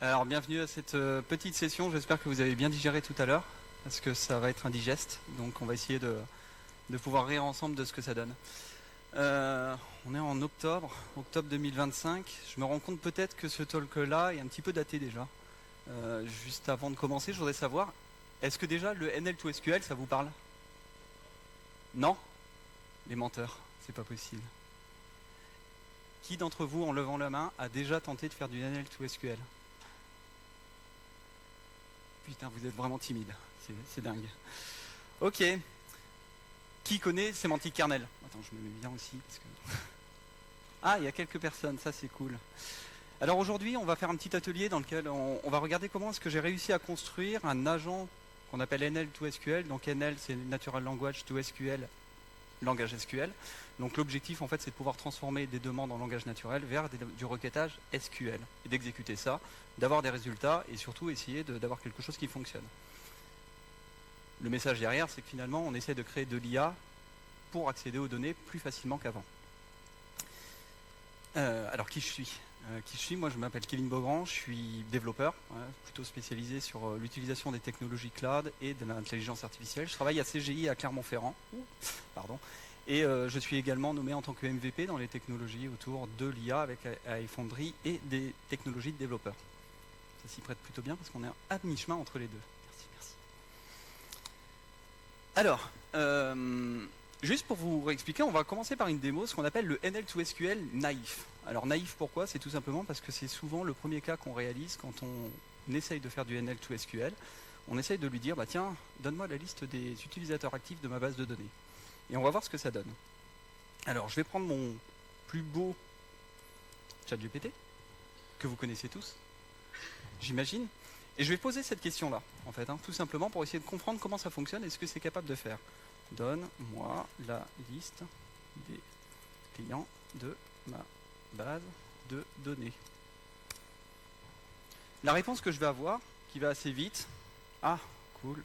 Alors bienvenue à cette petite session, j'espère que vous avez bien digéré tout à l'heure, parce que ça va être indigeste, donc on va essayer de pouvoir rire ensemble de ce que ça donne. On est en octobre 2025, je me rends compte peut-être que ce talk-là est un petit peu daté déjà. Juste avant de commencer, je voudrais savoir, est-ce que déjà le NL2SQL ça vous parle? Non? Les menteurs, c'est pas possible. Qui d'entre vous, en levant la main, a déjà tenté de faire du NL2SQL? Putain, vous êtes vraiment timide, c'est dingue. Ok. Qui connaît Semantic Kernel? Attends, je me mets bien aussi. Parce que... Ah, il y a quelques personnes, ça c'est cool. Alors aujourd'hui, on va faire un petit atelier dans lequel on va regarder comment est-ce que j'ai réussi à construire un agent qu'on appelle NL2SQL. Donc NL, c'est Natural Language to SQL, langage SQL. Donc l'objectif, en fait, c'est de pouvoir transformer des demandes en langage naturel vers du requêtage SQL et d'exécuter ça, d'avoir des résultats et surtout essayer d'avoir quelque chose qui fonctionne. Le message derrière, c'est que finalement, on essaie de créer de l'IA pour accéder aux données plus facilement qu'avant. Alors, qui je suis? Moi, je m'appelle Kevin Beaugrand, je suis développeur, plutôt spécialisé sur l'utilisation des technologies cloud et de l'intelligence artificielle. Je travaille à CGI à Clermont-Ferrand, pardon, et je suis également nommé en tant que MVP dans les technologies autour de l'IA avec AI Foundry et des technologies de développeurs. Ça s'y prête plutôt bien parce qu'on est à mi-chemin entre les deux. Merci. Alors, juste pour vous réexpliquer, on va commencer par une démo, ce qu'on appelle le NL2SQL naïf. Alors naïf, pourquoi? C'est tout simplement parce que c'est souvent le premier cas qu'on réalise quand on essaye de faire du NL2SQL. On essaye de lui dire, bah tiens, donne-moi la liste des utilisateurs actifs de ma base de données. Et on va voir ce que ça donne. Alors, je vais prendre mon plus beau ChatGPT, que vous connaissez tous, j'imagine. Et je vais poser cette question-là, en fait, tout simplement pour essayer de comprendre comment ça fonctionne et ce que c'est capable de faire. Donne-moi la liste des clients de ma base de données. La réponse que je vais avoir, qui va assez vite, ah, cool,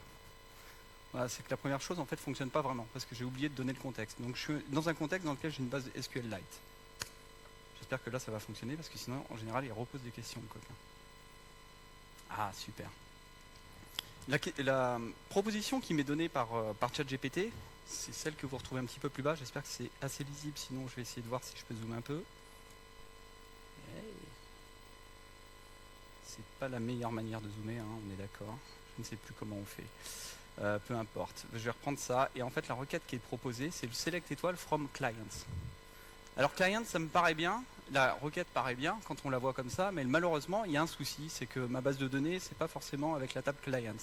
voilà, c'est que la première chose, en fait, ne fonctionne pas vraiment, parce que j'ai oublié de donner le contexte. Donc je suis dans un contexte dans lequel j'ai une base SQLite. J'espère que là, ça va fonctionner, parce que sinon, en général, il repose des questions, le coquin. Ah, super. La proposition qui m'est donnée par ChatGPT, c'est celle que vous retrouvez un petit peu plus bas. J'espère que c'est assez lisible, sinon je vais essayer de voir si je peux zoomer un peu. Hey. C'est pas la meilleure manière de zoomer, on est d'accord. Je ne sais plus comment on fait. Peu importe. Je vais reprendre ça. Et en fait, la requête qui est proposée, c'est le select étoile from clients. Alors client, ça me paraît bien. La requête paraît bien quand on la voit comme ça, mais malheureusement, il y a un souci, c'est que ma base de données, c'est pas forcément avec la table clients.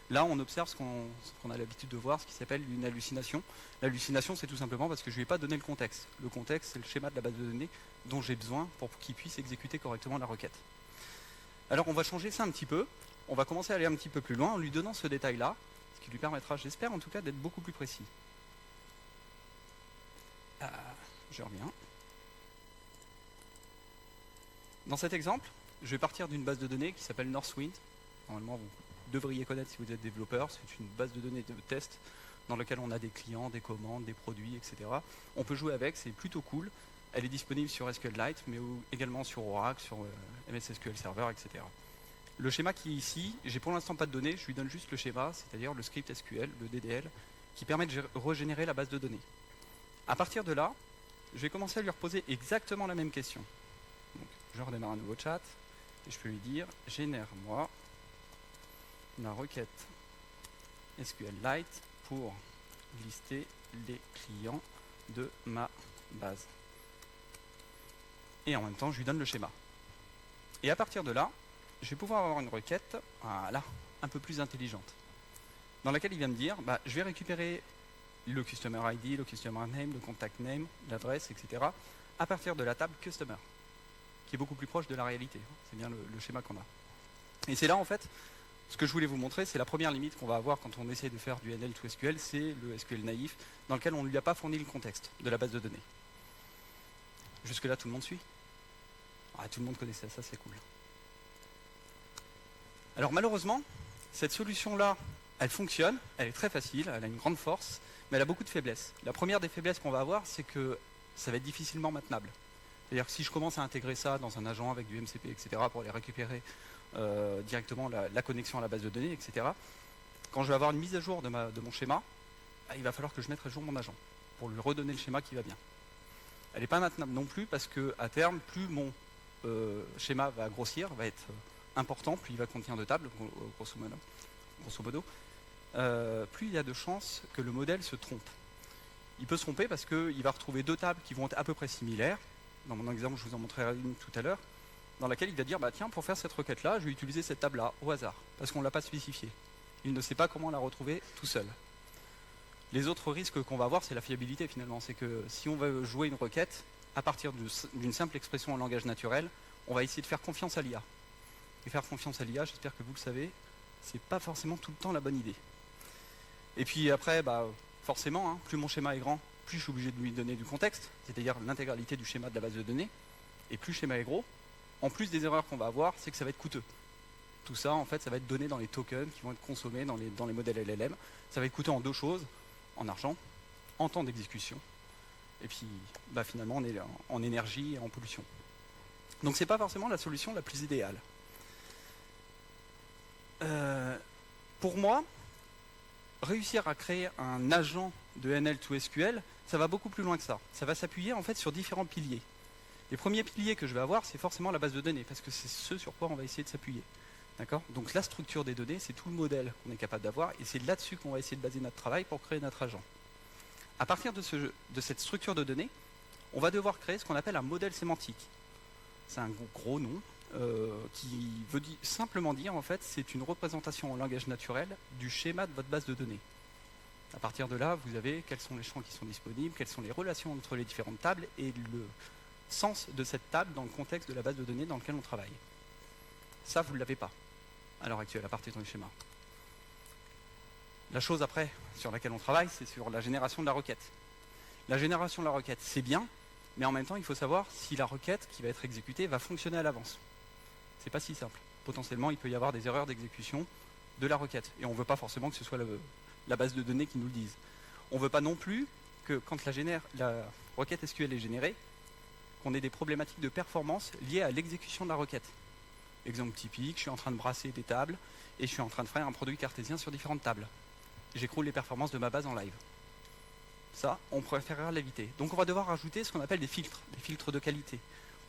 Là, on observe ce qu'on a l'habitude de voir, ce qui s'appelle une hallucination. L'hallucination, c'est tout simplement parce que je ne lui ai pas donné le contexte. Le contexte, c'est le schéma de la base de données dont j'ai besoin pour qu'il puisse exécuter correctement la requête. Alors, on va changer ça un petit peu. On va commencer à aller un petit peu plus loin en lui donnant ce détail-là, ce qui lui permettra, j'espère en tout cas, d'être beaucoup plus précis. Je reviens. Dans cet exemple, je vais partir d'une base de données qui s'appelle Northwind. Normalement, vous devriez connaître si vous êtes développeur. C'est une base de données de test dans laquelle on a des clients, des commandes, des produits, etc. On peut jouer avec, c'est plutôt cool. Elle est disponible sur SQLite, mais également sur Oracle, sur MS SQL Server, etc. Le schéma qui est ici, j'ai pour l'instant pas de données, je lui donne juste le schéma, c'est-à-dire le script SQL, le DDL, qui permet de régénérer la base de données. À partir de là, je vais commencer à lui reposer exactement la même question. Donc, je redémarre un nouveau chat et je peux lui dire génère-moi ma requête SQLite pour lister les clients de ma base. Et en même temps, je lui donne le schéma. Et à partir de là, je vais pouvoir avoir une requête, voilà, un peu plus intelligente, dans laquelle il vient me dire, je vais récupérer le customer ID, le customer name, le contact name, l'adresse, etc. à partir de la table customer, qui est beaucoup plus proche de la réalité. C'est bien le schéma qu'on a. Et c'est là, en fait, ce que je voulais vous montrer, c'est la première limite qu'on va avoir quand on essaie de faire du NL2SQL, c'est le SQL naïf, dans lequel on ne lui a pas fourni le contexte de la base de données. Jusque-là, tout le monde suit? Tout le monde connaissait ça, c'est cool. Alors malheureusement, cette solution-là, elle fonctionne, elle est très facile, elle a une grande force, mais elle a beaucoup de faiblesses. La première des faiblesses qu'on va avoir, c'est que ça va être difficilement maintenable. C'est-à-dire que si je commence à intégrer ça dans un agent avec du MCP, etc., pour aller récupérer directement la connexion à la base de données, etc. Quand je vais avoir une mise à jour de mon schéma, il va falloir que je mette à jour mon agent pour lui redonner le schéma qui va bien. Elle n'est pas maintenable non plus parce qu'à terme, plus mon schéma va grossir, va être important, plus il va contenir de tables, grosso modo, plus il y a de chances que le modèle se trompe. Il peut se tromper parce qu'il va retrouver deux tables qui vont être à peu près similaires. Dans mon exemple, je vous en montrerai une tout à l'heure, dans laquelle il va dire, tiens, pour faire cette requête-là, je vais utiliser cette table-là, au hasard, parce qu'on ne l'a pas spécifiée. Il ne sait pas comment la retrouver tout seul. Les autres risques qu'on va avoir, c'est la fiabilité finalement. C'est que si on veut jouer une requête, à partir d'une simple expression en langage naturel, on va essayer de faire confiance à l'IA. Et faire confiance à l'IA, j'espère que vous le savez, c'est pas forcément tout le temps la bonne idée. Et puis après, forcément, plus mon schéma est grand, plus je suis obligé de lui donner du contexte, c'est-à-dire l'intégralité du schéma de la base de données, et plus le schéma est gros, en plus des erreurs qu'on va avoir, c'est que ça va être coûteux. Tout ça, en fait, ça va être donné dans les tokens qui vont être consommés dans les modèles LLM. Ça va être coûteux en deux choses, en argent, en temps d'exécution, et puis finalement on est en énergie et en pollution. Donc c'est pas forcément la solution la plus idéale. Pour moi, réussir à créer un agent de NL2SQL, ça va beaucoup plus loin que ça. Ça va s'appuyer en fait sur différents piliers. Les premiers piliers que je vais avoir, c'est forcément la base de données, parce que c'est ce sur quoi on va essayer de s'appuyer. D'accord ? Donc la structure des données, c'est tout le modèle qu'on est capable d'avoir, et c'est là-dessus qu'on va essayer de baser notre travail pour créer notre agent. À partir de cette structure de données, on va devoir créer ce qu'on appelle un modèle sémantique. C'est un gros nom qui veut simplement dire, en fait, c'est une représentation en langage naturel du schéma de votre base de données. À partir de là, vous avez quels sont les champs qui sont disponibles, quelles sont les relations entre les différentes tables et le sens de cette table dans le contexte de la base de données dans laquelle on travaille. Ça, vous ne l'avez pas à l'heure actuelle, à partir du schéma. La chose après sur laquelle on travaille, c'est sur la génération de la requête. La génération de la requête, c'est bien, mais en même temps, il faut savoir si la requête qui va être exécutée va fonctionner à l'avance. C'est pas si simple. Potentiellement, il peut y avoir des erreurs d'exécution de la requête. Et on ne veut pas forcément que ce soit la base de données qui nous le dise. On ne veut pas non plus que quand la requête SQL est générée, qu'on ait des problématiques de performance liées à l'exécution de la requête. Exemple typique, je suis en train de brasser des tables et je suis en train de faire un produit cartésien sur différentes tables. J'écroule les performances de ma base en live. Ça, on préférera l'éviter. Donc on va devoir rajouter ce qu'on appelle des filtres de qualité,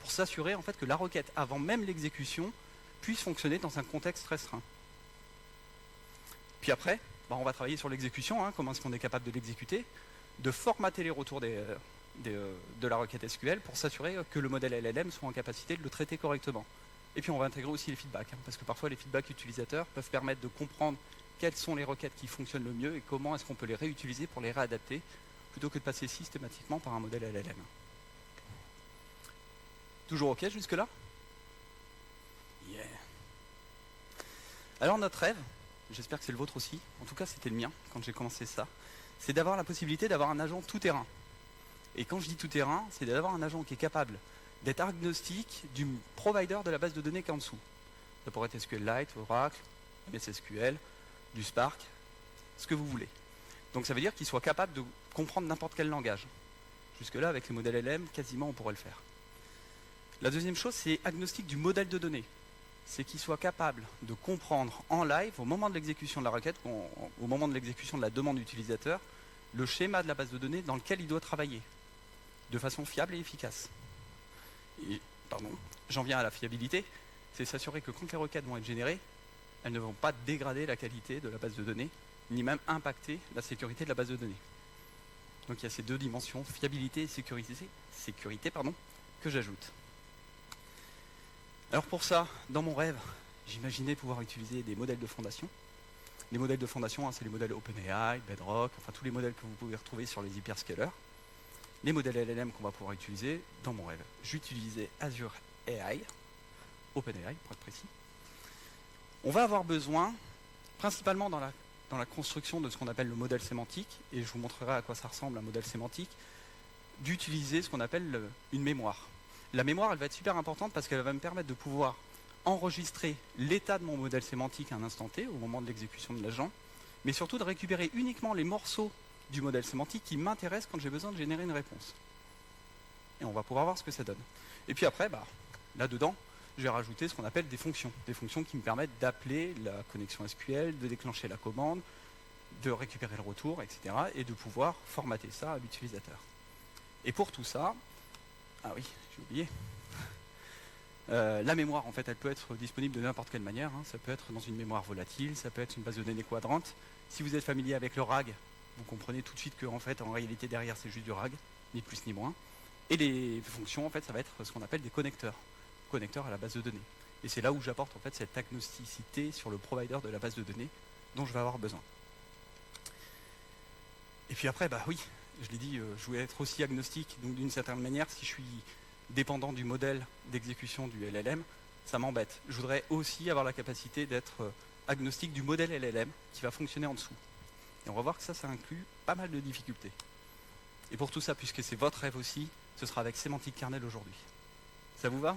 pour s'assurer en fait que la requête, avant même l'exécution, puisse fonctionner dans un contexte restreint. Puis après, on va travailler sur l'exécution, comment est-ce qu'on est capable de l'exécuter, de formater les retours de la requête SQL pour s'assurer que le modèle LLM soit en capacité de le traiter correctement. Et puis on va intégrer aussi les feedbacks, parce que parfois les feedbacks utilisateurs peuvent permettre de comprendre quelles sont les requêtes qui fonctionnent le mieux et comment est-ce qu'on peut les réutiliser pour les réadapter, plutôt que de passer systématiquement par un modèle LLM. Toujours OK jusque-là ? Yeah. Alors notre rêve, j'espère que c'est le vôtre aussi, en tout cas c'était le mien quand j'ai commencé ça, c'est d'avoir la possibilité d'avoir un agent tout-terrain. Et quand je dis tout-terrain, c'est d'avoir un agent qui est capable d'être agnostique du provider de la base de données qui est en dessous. Ça pourrait être SQLite, Oracle, MS SQL, du Spark, ce que vous voulez. Donc ça veut dire qu'il soit capable de comprendre n'importe quel langage. Jusque-là, avec les modèles LM, quasiment on pourrait le faire. La deuxième chose, c'est agnostique du modèle de données. C'est qu'il soit capable de comprendre en live, au moment de l'exécution de la requête, au moment de l'exécution de la demande utilisateur, le schéma de la base de données dans lequel il doit travailler, de façon fiable et efficace. Et, j'en viens à la fiabilité, c'est s'assurer que quand les requêtes vont être générées, elles ne vont pas dégrader la qualité de la base de données, ni même impacter la sécurité de la base de données. Donc il y a ces deux dimensions, fiabilité et sécurité que j'ajoute. Alors pour ça, dans mon rêve, j'imaginais pouvoir utiliser des modèles de fondation. Les modèles de fondation, c'est les modèles OpenAI, Bedrock, enfin tous les modèles que vous pouvez retrouver sur les hyperscalers. Les modèles LLM qu'on va pouvoir utiliser dans mon rêve. J'utilisais Azure AI, OpenAI pour être précis. On va avoir besoin, principalement dans la construction de ce qu'on appelle le modèle sémantique, et je vous montrerai à quoi ça ressemble un modèle sémantique, d'utiliser ce qu'on appelle une mémoire. La mémoire, elle va être super importante parce qu'elle va me permettre de pouvoir enregistrer l'état de mon modèle sémantique à un instant T, au moment de l'exécution de l'agent, mais surtout de récupérer uniquement les morceaux du modèle sémantique qui m'intéressent quand j'ai besoin de générer une réponse. Et on va pouvoir voir ce que ça donne. Et puis après, là-dedans, je vais rajouter ce qu'on appelle des fonctions qui me permettent d'appeler la connexion SQL, de déclencher la commande, de récupérer le retour, etc. et de pouvoir formater ça à l'utilisateur. Et pour tout ça, ah oui, j'ai oublié, la mémoire, en fait, elle peut être disponible de n'importe quelle manière. Ça peut être dans une mémoire volatile, ça peut être une base de données quadrante. Si vous êtes familier avec le RAG, vous comprenez tout de suite qu'en fait, en réalité, derrière, c'est juste du RAG, ni plus ni moins. Et les fonctions, en fait, ça va être ce qu'on appelle des connecteurs à la base de données. Et c'est là où j'apporte en fait cette agnosticité sur le provider de la base de données dont je vais avoir besoin. Et puis après, bah oui, je l'ai dit, je voulais être aussi agnostique. Donc d'une certaine manière, si je suis dépendant du modèle d'exécution du LLM, ça m'embête. Je voudrais aussi avoir la capacité d'être agnostique du modèle LLM qui va fonctionner en dessous. Et on va voir que ça inclut pas mal de difficultés. Et pour tout ça, puisque c'est votre rêve aussi, ce sera avec Semantic Kernel aujourd'hui. Ça vous va ?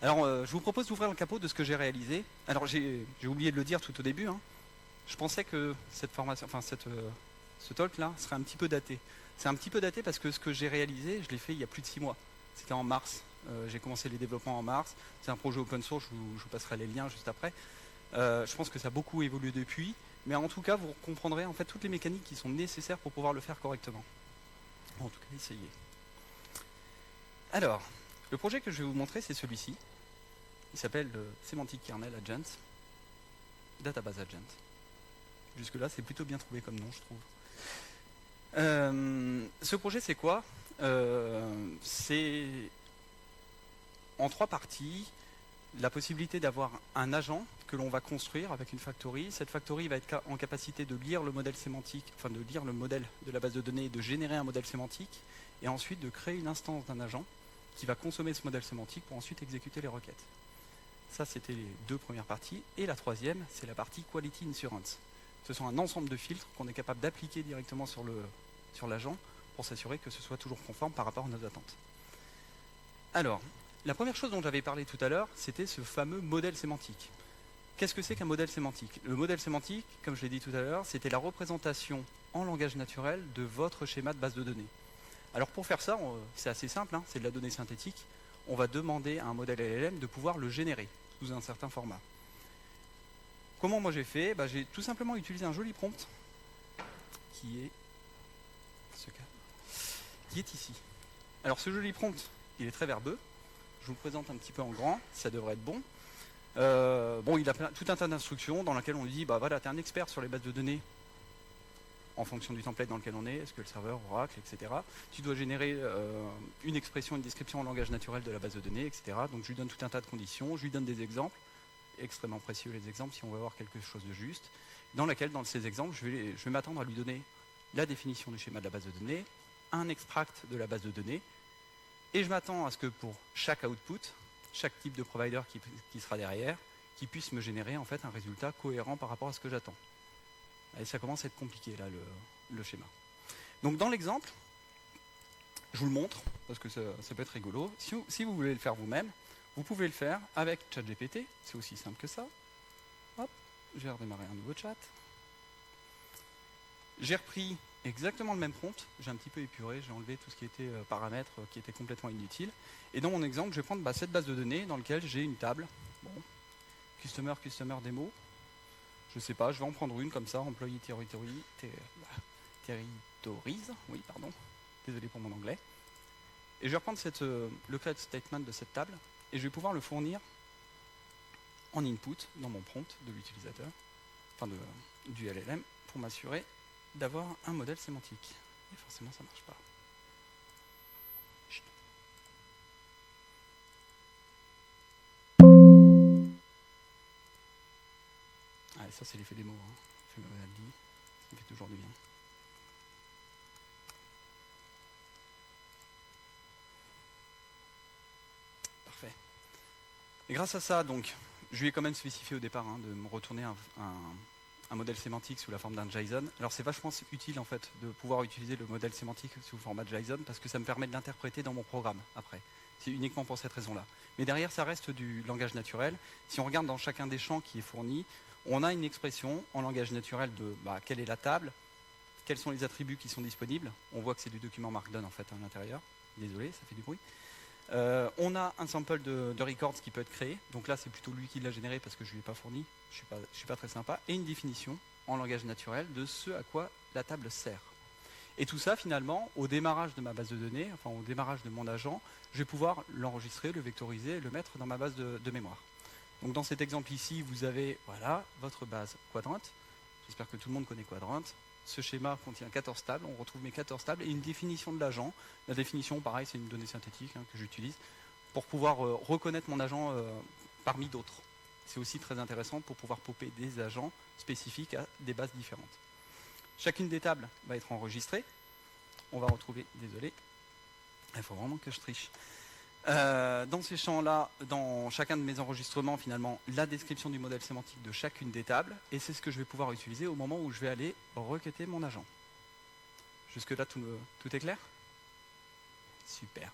Alors, je vous propose d'ouvrir le capot de ce que j'ai réalisé. Alors, j'ai oublié de le dire tout au début. Je pensais que cette formation, ce talk-là serait un petit peu daté. C'est un petit peu daté parce que ce que j'ai réalisé, je l'ai fait il y a plus de 6 mois. C'était en mars. J'ai commencé les développements en mars. C'est un projet open source, je vous passerai les liens juste après. Je pense que ça a beaucoup évolué depuis. Mais en tout cas, vous comprendrez en fait toutes les mécaniques qui sont nécessaires pour pouvoir le faire correctement. En tout cas, essayez. Alors, le projet que je vais vous montrer, c'est celui-ci. Il s'appelle Semantic Kernel Agent, Database Agent. Jusque-là, c'est plutôt bien trouvé comme nom, je trouve. Ce projet, c'est quoi ? C'est en 3 parties la possibilité d'avoir un agent que l'on va construire avec une factory. Cette factory va être en capacité de lire le modèle sémantique, enfin de lire le modèle de la base de données et de générer un modèle sémantique, et ensuite de créer une instance d'un agent qui va consommer ce modèle sémantique pour ensuite exécuter les requêtes. Ça, c'était les 2 premières parties. Et la 3e, c'est la partie Quality Insurance. Ce sont un ensemble de filtres qu'on est capable d'appliquer directement sur l'agent pour s'assurer que ce soit toujours conforme par rapport à nos attentes. Alors, la première chose dont j'avais parlé tout à l'heure, c'était ce fameux modèle sémantique. Qu'est-ce que c'est qu'un modèle sémantique ? Le modèle sémantique, comme je l'ai dit tout à l'heure, c'était la représentation en langage naturel de votre schéma de base de données. Alors pour faire ça, c'est assez simple, c'est de la donnée synthétique. On va demander à un modèle LLM de pouvoir le générer sous un certain format. Comment moi j'ai fait ? J'ai tout simplement utilisé un joli prompt qui est ici. Alors ce joli prompt, il est très verbeux. Je vous le présente un petit peu en grand, ça devrait être bon. Il a tout un tas d'instructions dans lesquelles on lui dit, voilà, tu es un expert sur les bases de données en fonction du template dans lequel on est, SQL Server, Oracle, etc. Tu dois générer une expression, une description en langage naturel de la base de données, etc. Donc je lui donne tout un tas de conditions, je lui donne des exemples, extrêmement précieux les exemples si on veut avoir quelque chose de juste, dans ces exemples, je vais m'attendre à lui donner la définition du schéma de la base de données, un extract de la base de données, et je m'attends à ce que pour chaque output, chaque type de provider qui sera derrière, qui puisse me générer en fait un résultat cohérent par rapport à ce que j'attends. Et ça commence à être compliqué là, le schéma. Donc dans l'exemple, je vous le montre, parce que ça peut être rigolo. Si vous voulez le faire vous-même, vous pouvez le faire avec ChatGPT, c'est aussi simple que ça. Hop, je vais redémarrer un nouveau chat. J'ai repris exactement le même prompt, j'ai un petit peu épuré, j'ai enlevé tout ce qui était paramètres qui étaient complètement inutiles. Et dans mon exemple, je vais prendre cette base de données dans laquelle j'ai une table. Customer demo. Je sais pas, je vais en prendre une comme ça, employee territories, oui, pardon, désolé pour mon anglais. Et je vais reprendre le create statement de cette table, et je vais pouvoir le fournir en input dans mon prompt de l'utilisateur, du LLM, pour m'assurer d'avoir un modèle sémantique. Et forcément, ça ne marche pas. Ah, et ça, c'est l'effet démo. Ça me fait toujours du bien. Parfait. Et grâce à ça, donc, je lui ai quand même spécifié au départ de me retourner un modèle sémantique sous la forme d'un JSON. Alors c'est vachement utile en fait de pouvoir utiliser le modèle sémantique sous format JSON parce que ça me permet de l'interpréter dans mon programme après. C'est uniquement pour cette raison-là. Mais derrière, ça reste du langage naturel. Si on regarde dans chacun des champs qui est fourni, on a une expression en langage naturel de quelle est la table, quels sont les attributs qui sont disponibles. On voit que c'est du document Markdown en fait à l'intérieur. Désolé, ça fait du bruit. On a un sample de records qui peut être créé. Donc là, c'est plutôt lui qui l'a généré parce que je ne lui ai pas fourni. Je suis pas très sympa. Et une définition en langage naturel de ce à quoi la table sert. Et tout ça, finalement, au démarrage de ma base de données, enfin au démarrage de mon agent, je vais pouvoir l'enregistrer, le vectoriser et le mettre dans ma base de mémoire. Donc dans cet exemple ici, vous avez voilà, votre base Quadrant. J'espère que tout le monde connaît Quadrant. Ce schéma contient 14 tables, on retrouve mes 14 tables et une définition de l'agent. La définition, pareil, c'est une donnée synthétique que j'utilise pour pouvoir reconnaître mon agent parmi d'autres. C'est aussi très intéressant pour pouvoir popper des agents spécifiques à des bases différentes. Chacune des tables va être enregistrée. On va retrouver, désolé, il faut vraiment que je triche. Dans ces champs-là, dans chacun de mes enregistrements, finalement, la description du modèle sémantique de chacune des tables, et c'est ce que je vais pouvoir utiliser au moment où je vais aller requêter mon agent. Jusque-là, tout est clair? Super.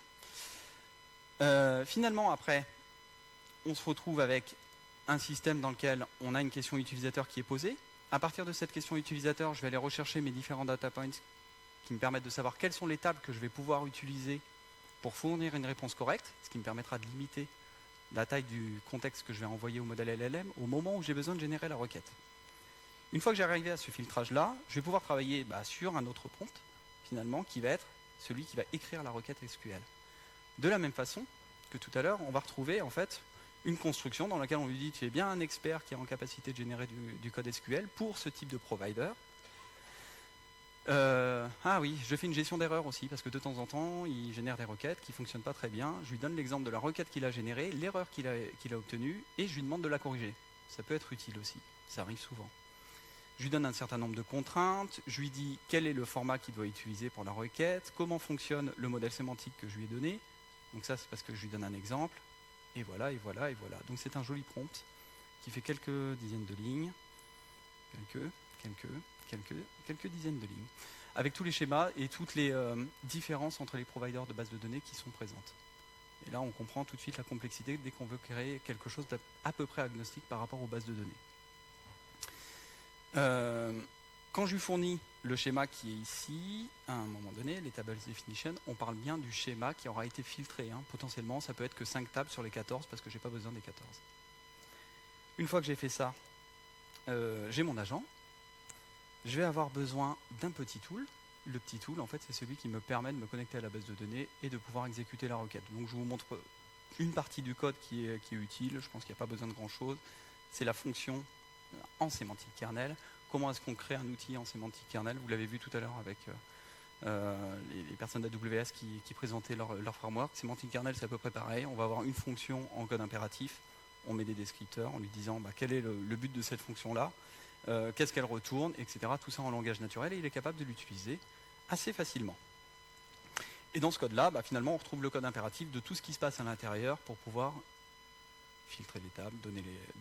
Finalement, après, on se retrouve avec un système dans lequel on a une question utilisateur qui est posée. À partir de cette question utilisateur, je vais aller rechercher mes différents data points qui me permettent de savoir quelles sont les tables que je vais pouvoir utiliser pour fournir une réponse correcte, ce qui me permettra de limiter la taille du contexte que je vais envoyer au modèle LLM au moment où j'ai besoin de générer la requête. Une fois que j'ai arrivé à ce filtrage-là, je vais pouvoir travailler sur un autre prompt, finalement, qui va être celui qui va écrire la requête SQL. De la même façon que tout à l'heure, on va retrouver en fait une construction dans laquelle on lui dit tu es bien un expert qui est en capacité de générer du code SQL pour ce type de provider. Ah oui, je fais une gestion d'erreurs aussi, parce que de temps en temps, il génère des requêtes qui ne fonctionnent pas très bien. Je lui donne l'exemple de la requête qu'il a générée, l'erreur qu'il a obtenue, et je lui demande de la corriger. Ça peut être utile aussi, ça arrive souvent. Je lui donne un certain nombre de contraintes, je lui dis quel est le format qu'il doit utiliser pour la requête, comment fonctionne le modèle sémantique que je lui ai donné. Donc ça, c'est parce que je lui donne un exemple. Et voilà, et voilà, et voilà. Donc c'est un joli prompt qui fait quelques dizaines de lignes. Quelques dizaines de lignes. Avec tous les schémas et toutes les différences entre les providers de bases de données qui sont présentes. Et là, on comprend tout de suite la complexité dès qu'on veut créer quelque chose d'à peu près agnostique par rapport aux bases de données. Quand je lui fournis le schéma qui est ici, à un moment donné, les tables definition, on parle bien du schéma qui aura été filtré. Potentiellement, ça peut être que 5 tables sur les 14 parce que je n'ai pas besoin des 14. Une fois que j'ai fait ça, j'ai mon agent. Je vais avoir besoin d'un petit tool. Le petit tool, en fait, c'est celui qui me permet de me connecter à la base de données et de pouvoir exécuter la requête. Donc je vous montre une partie du code qui est utile. Je pense qu'il n'y a pas besoin de grand-chose. C'est la fonction en sémantique kernel. Comment est-ce qu'on crée un outil en sémantique kernel? Vous l'avez vu tout à l'heure avec les personnes d'AWS qui présentaient leur framework. Sémantique kernel, c'est à peu près pareil. On va avoir une fonction en code impératif. On met des descripteurs en lui disant quel est le but de cette fonction-là, qu'est-ce qu'elle retourne, etc. Tout ça en langage naturel et il est capable de l'utiliser assez facilement. Et dans ce code-là, finalement, on retrouve le code impératif de tout ce qui se passe à l'intérieur pour pouvoir filtrer les tables,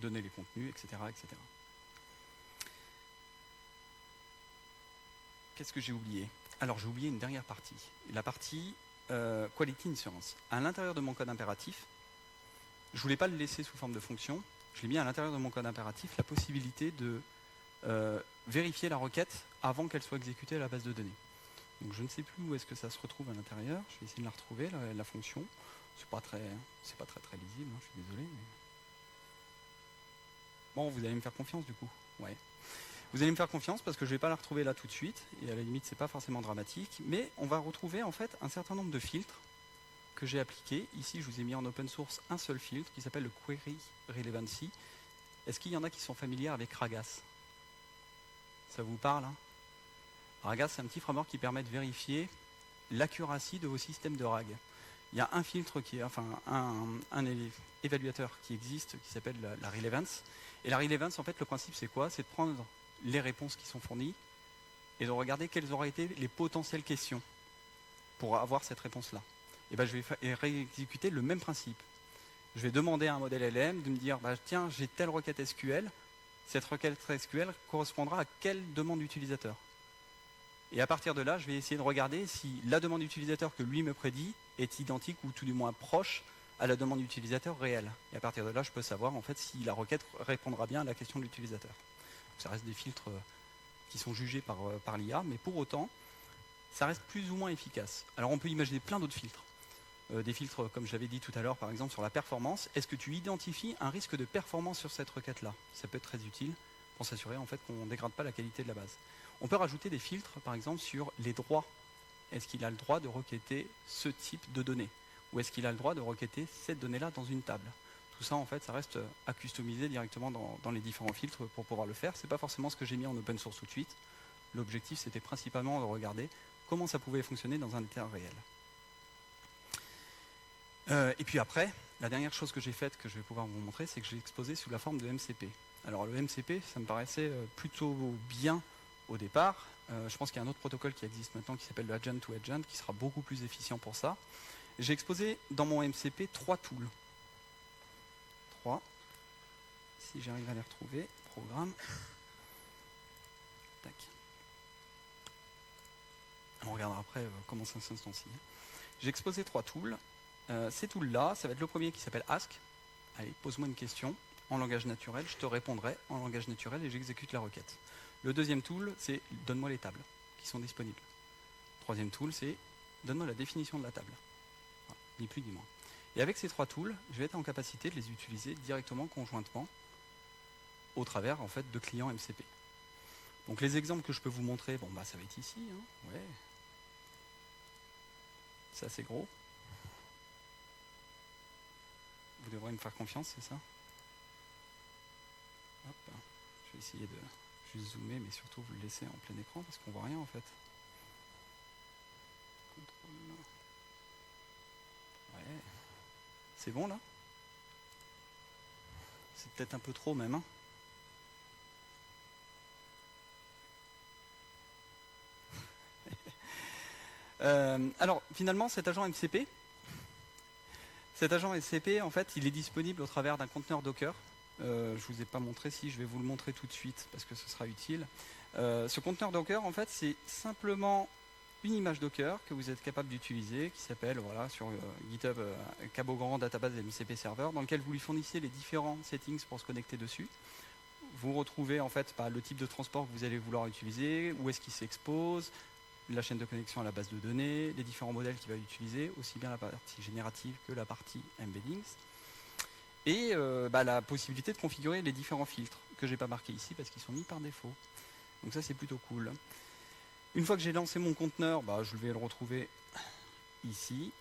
donner les contenus, etc. etc. Qu'est-ce que j'ai oublié? Alors, j'ai oublié une dernière partie. La partie Quality Insurance. À l'intérieur de mon code impératif, je ne voulais pas le laisser sous forme de fonction. Je l'ai mis à l'intérieur de mon code impératif la possibilité de vérifier la requête avant qu'elle soit exécutée à la base de données. Donc je ne sais plus où est-ce que ça se retrouve à l'intérieur. Je vais essayer de la retrouver, la fonction. C'est pas très lisible, je suis désolé. Mais... Bon, vous allez me faire confiance du coup. Ouais. Vous allez me faire confiance parce que je ne vais pas la retrouver là tout de suite. Et à la limite, c'est pas forcément dramatique. Mais on va retrouver en fait un certain nombre de filtres que j'ai appliqués. Ici, je vous ai mis en open source un seul filtre qui s'appelle le Query Relevancy. Est-ce qu'il y en a qui sont familiers avec Ragas? Ça vous parle Ragas, c'est un petit framework qui permet de vérifier l'accuracy de vos systèmes de RAG. Il y a un filtre un évaluateur qui existe qui s'appelle la relevance. Et la relevance, en fait, le principe, c'est quoi? C'est de prendre les réponses qui sont fournies et de regarder quelles auraient été les potentielles questions pour avoir cette réponse-là. Et je vais réexécuter le même principe. Je vais demander à un modèle LM de me dire tiens, j'ai telle requête SQL. Cette requête SQL correspondra à quelle demande d'utilisateur? Et à partir de là, je vais essayer de regarder si la demande d'utilisateur que lui me prédit est identique ou tout du moins proche à la demande d'utilisateur réelle. Et à partir de là, je peux savoir en fait si la requête répondra bien à la question de l'utilisateur. Ça reste des filtres qui sont jugés par l'IA, mais pour autant, ça reste plus ou moins efficace. Alors on peut imaginer plein d'autres filtres. des filtres, comme je l'avais dit tout à l'heure, par exemple sur la performance. Est-ce que tu identifies un risque de performance sur cette requête-là? Ça peut être très utile pour s'assurer en fait qu'on ne dégrade pas la qualité de la base. On peut rajouter des filtres, par exemple, sur les droits. Est-ce qu'il a le droit de requêter ce type de données? Ou est-ce qu'il a le droit de requêter cette donnée-là dans une table? Tout ça, en fait, ça reste à customiser directement dans les différents filtres pour pouvoir le faire. Ce n'est pas forcément ce que j'ai mis en open source tout de suite. L'objectif, c'était principalement de regarder comment ça pouvait fonctionner dans un état réel. Et puis après, la dernière chose que j'ai faite, que je vais pouvoir vous montrer, c'est que j'ai exposé sous la forme de MCP. Alors le MCP, ça me paraissait plutôt bien au départ. Je pense qu'il y a un autre protocole qui existe maintenant qui s'appelle le Agent to Agent, qui sera beaucoup plus efficient pour ça. J'ai exposé dans mon MCP 3 tools. 3. Si j'arrive à les retrouver, programme. Tac. On regardera après comment ça s'instancie. J'ai exposé 3 tools. Ces tools-là, ça va être le premier qui s'appelle Ask. Allez, pose-moi une question en langage naturel, je te répondrai en langage naturel et j'exécute la requête. Le deuxième tool, c'est donne-moi les tables qui sont disponibles. Le troisième tool, c'est donne-moi la définition de la table. Voilà, ni plus ni moins. Et avec ces 3 tools, je vais être en capacité de les utiliser directement, conjointement, au travers en fait, de clients MCP. Donc les exemples que je peux vous montrer, bon bah ça va être ici, hein, ouais. C'est assez gros. Vous devrez me faire confiance, c'est ça? Hop. Je vais essayer de juste zoomer, mais surtout vous le laisser en plein écran parce qu'on voit rien en fait. Contrôle. Ouais. C'est bon là? C'est peut-être un peu trop même. Hein, alors finalement cet agent MCP, en fait, il est disponible au travers d'un conteneur Docker. Je ne vous ai pas montré, si je vais vous le montrer tout de suite parce que ce sera utile. Ce conteneur Docker, en fait, c'est simplement une image Docker que vous êtes capable d'utiliser, qui s'appelle, voilà, sur GitHub Cabogrand Database MCP Server, dans lequel vous lui fournissez les différents settings pour se connecter dessus. Vous retrouvez en fait le type de transport que vous allez vouloir utiliser, où est-ce qu'il s'expose, la chaîne de connexion à la base de données, les différents modèles qu'il va utiliser, aussi bien la partie générative que la partie embeddings, et la possibilité de configurer les différents filtres, que je n'ai pas marqués ici parce qu'ils sont mis par défaut. Donc ça c'est plutôt cool. Une fois que j'ai lancé mon conteneur, je vais le retrouver ici.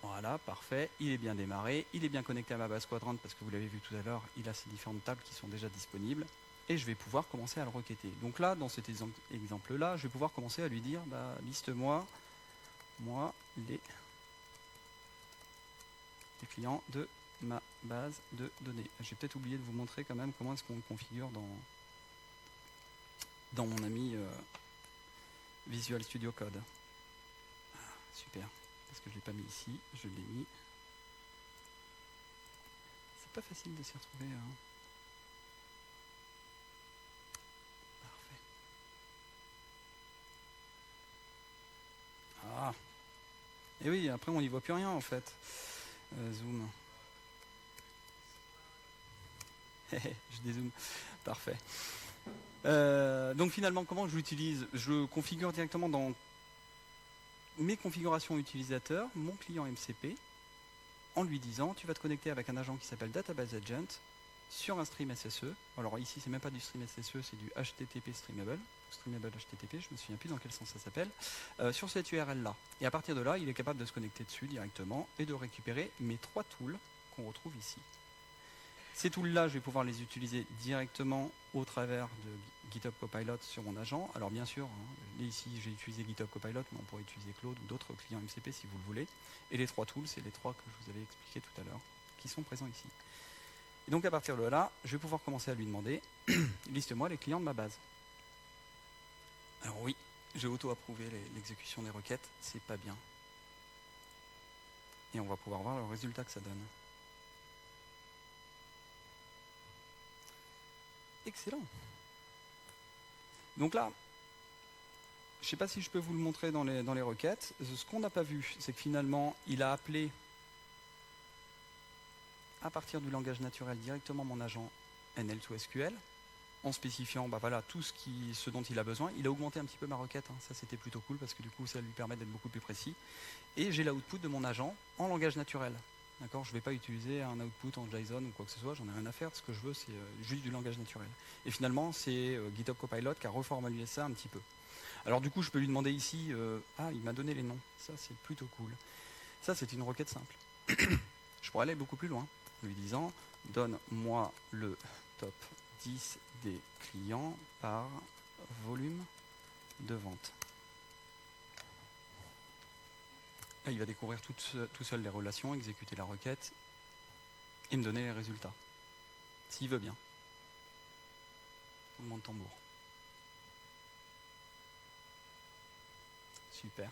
Voilà, parfait, il est bien démarré, il est bien connecté à ma base Quadrant parce que vous l'avez vu tout à l'heure, il a ces différentes tables qui sont déjà disponibles. Et je vais pouvoir commencer à le requêter. Donc là, dans cet exemple-là, je vais pouvoir commencer à lui dire, liste-moi les clients de ma base de données. J'ai peut-être oublié de vous montrer quand même comment est-ce qu'on le configure dans mon ami Visual Studio Code. Super, parce que je ne l'ai pas mis ici, je l'ai mis. C'est pas facile de s'y retrouver. Hein. Ah. Et oui, après on n'y voit plus rien en fait. Zoom. Je dézoome. Parfait. Donc finalement, comment je l'utilise? Je configure directement dans mes configurations utilisateurs mon client MCP en lui disant tu vas te connecter avec un agent qui s'appelle Database Agent sur un stream SSE. Alors ici, c'est même pas du stream SSE, c'est du HTTP Streamable. Streamable HTTP, je me souviens plus dans quel sens ça s'appelle, sur cette URL-là. Et à partir de là, il est capable de se connecter dessus directement et de récupérer mes 3 tools qu'on retrouve ici. Ces tools-là, je vais pouvoir les utiliser directement au travers de GitHub Copilot sur mon agent. Alors bien sûr, ici j'ai utilisé GitHub Copilot, mais on pourrait utiliser Claude ou d'autres clients MCP si vous le voulez. Et les 3 tools, c'est les 3 que je vous avais expliqués tout à l'heure, qui sont présents ici. Et donc à partir de là, je vais pouvoir commencer à lui demander, liste-moi les clients de ma base. Alors oui, j'ai auto-approuvé l'exécution des requêtes, c'est pas bien. Et on va pouvoir voir le résultat que ça donne. Excellent. Donc là, je ne sais pas si je peux vous le montrer dans les requêtes. Ce qu'on n'a pas vu, c'est que finalement, il a appelé à partir du langage naturel directement mon agent NL2SQL. en spécifiant voilà, ce dont il a besoin. Il a augmenté un petit peu ma requête, hein. Ça c'était plutôt cool parce que du coup ça lui permet d'être beaucoup plus précis. Et j'ai l'output de mon agent en langage naturel. D'accord, je ne vais pas utiliser un output en JSON ou quoi que ce soit, j'en ai rien à faire. Ce que je veux, c'est juste du langage naturel. Et finalement, c'est GitHub Copilot qui a reformulé ça un petit peu. Alors du coup, je peux lui demander ici, il m'a donné les noms. Ça, c'est plutôt cool. Ça, c'est une requête simple. Je pourrais aller beaucoup plus loin, en lui disant, donne-moi le top 10 des clients par volume de vente. Là, il va découvrir tout seul les relations, exécuter la requête et me donner les résultats. S'il veut bien. Roulement de tambour. Super.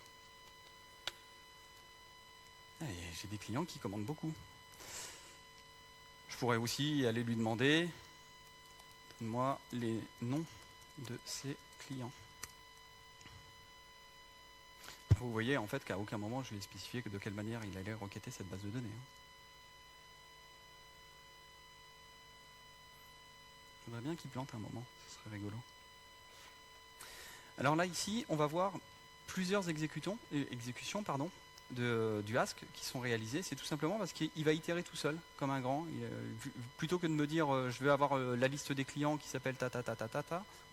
J'ai des clients qui commandent beaucoup. Je pourrais aussi aller lui demander, donne-moi les noms de ces clients. Vous voyez en fait qu'à aucun moment je lui ai spécifié de quelle manière il allait requêter cette base de données. Je voudrais bien qu'il plante un moment, ce serait rigolo. Alors là ici, on va voir plusieurs exécutions du Ask qui sont réalisées. C'est tout simplement parce qu'il va itérer tout seul, comme un grand. Plutôt que de me dire je vais avoir la liste des clients qui s'appelle ta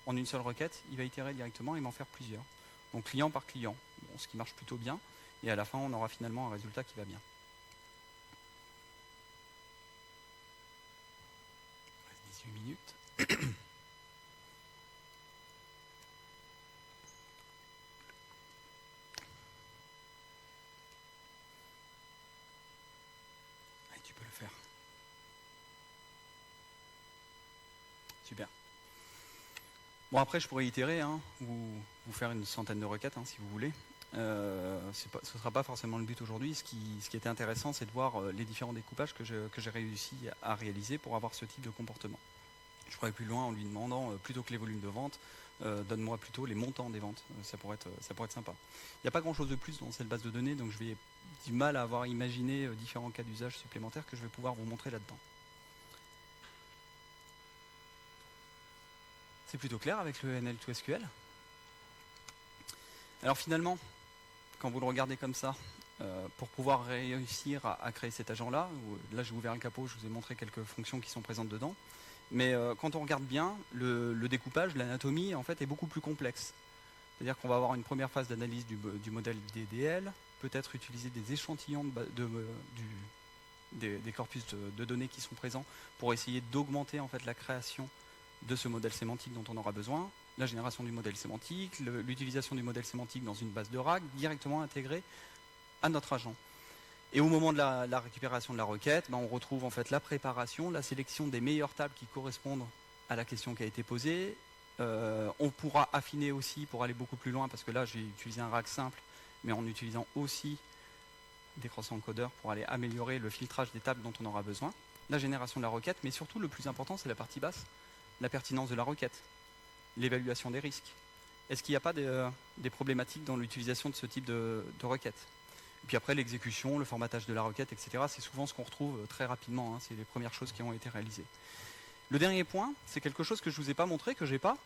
en une seule requête, il va itérer directement et m'en faire plusieurs. Donc client par client, bon, ce qui marche plutôt bien. Et à la fin, on aura finalement un résultat qui va bien. 18 minutes. Allez, tu peux le faire. Super. Bon, après, je pourrais itérer, hein, ou vous faire une centaine de requêtes, hein, si vous voulez. Ce ne sera pas forcément le but aujourd'hui. Ce qui était intéressant, c'est de voir les différents découpages que j'ai réussi à réaliser pour avoir ce type de comportement. Je pourrais aller plus loin en lui demandant, plutôt que les volumes de vente, donne-moi plutôt les montants des ventes. Ça pourrait être sympa. Il n'y a pas grand-chose de plus dans cette base de données, donc je vais du mal à avoir imaginé différents cas d'usage supplémentaires que je vais pouvoir vous montrer là-dedans. C'est plutôt clair avec le NL2SQL. Alors finalement, quand vous le regardez comme ça, pour pouvoir réussir à créer cet agent-là, là j'ai ouvert le capot, je vous ai montré quelques fonctions qui sont présentes dedans, mais quand on regarde bien, le découpage, l'anatomie en fait est beaucoup plus complexe. C'est-à-dire qu'on va avoir une première phase d'analyse du modèle DDL, peut-être utiliser des échantillons des corpus de données qui sont présents pour essayer d'augmenter en fait la création de ce modèle sémantique dont on aura besoin, la génération du modèle sémantique, l'utilisation du modèle sémantique dans une base de RAG directement intégrée à notre agent. Et au moment de la récupération de la requête, on retrouve en fait la préparation, la sélection des meilleures tables qui correspondent à la question qui a été posée. On pourra affiner aussi pour aller beaucoup plus loin, parce que là j'ai utilisé un RAG simple, mais en utilisant aussi des cross-encodeurs pour aller améliorer le filtrage des tables dont on aura besoin, la génération de la requête, mais surtout le plus important c'est la partie basse, la pertinence de la requête, l'évaluation des risques. Est-ce qu'il n'y a pas des problématiques dans l'utilisation de ce type de requête? Et puis après, l'exécution, le formatage de la requête, etc., c'est souvent ce qu'on retrouve très rapidement, hein, c'est les premières choses qui ont été réalisées. Le dernier point, c'est quelque chose que je ne vous ai pas montré, que je n'ai pas,